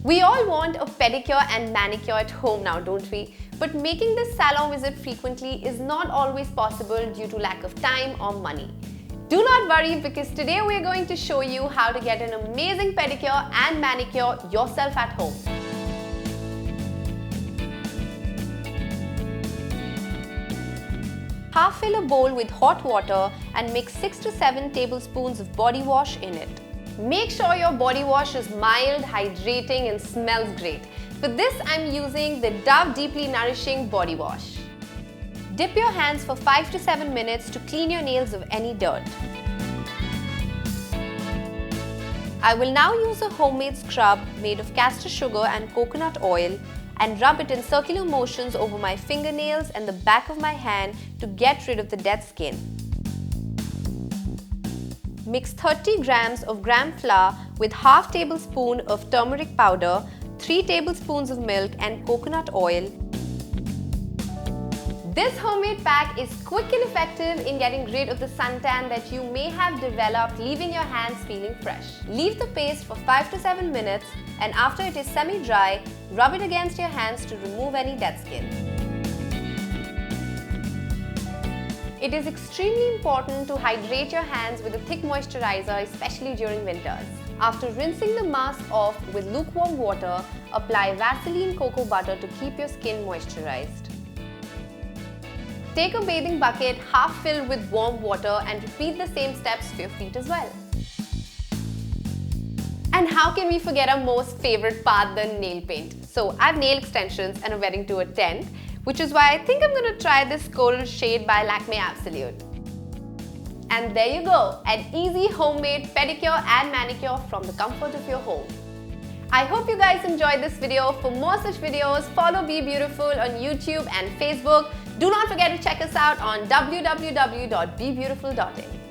We all want a pedicure and manicure at home now, don't we? But making this salon visit frequently is not always possible due to lack of time or money. Do not worry, because today we are going to show you how to get an amazing pedicure and manicure yourself at home. Half fill a bowl with hot water and mix 6 to 7 tablespoons of body wash in it. Make sure your body wash is mild, hydrating and smells great. For this, I'm using the Dove Deeply Nourishing Body Wash. Dip your hands for 5 to 7 minutes to clean your nails of any dirt. I will now use a homemade scrub made of castor sugar and coconut oil and rub it in circular motions over my fingernails and the back of my hand to get rid of the dead skin. Mix 30 grams of gram flour with half tablespoon of turmeric powder, 3 tablespoons of milk and coconut oil. This homemade pack is quick and effective in getting rid of the suntan that you may have developed, leaving your hands feeling fresh. Leave the paste for 5 to 7 minutes and after it is semi-dry, rub it against your hands to remove any dead skin. It is extremely important to hydrate your hands with a thick moisturizer, especially during winters. After rinsing the mask off with lukewarm water, apply Vaseline cocoa butter to keep your skin moisturized. Take a bathing bucket half filled with warm water and repeat the same steps for your feet as well. And how can we forget our most favorite part, the nail paint? So I have nail extensions and a wedding to attend, which is why I think I'm going to try this coral shade by Lakme Absolute. And there you go, an easy homemade pedicure and manicure from the comfort of your home. I hope you guys enjoyed this video. For more such videos, follow BeBeautiful on YouTube and Facebook. Do not forget to check us out on www.bebeautiful.in.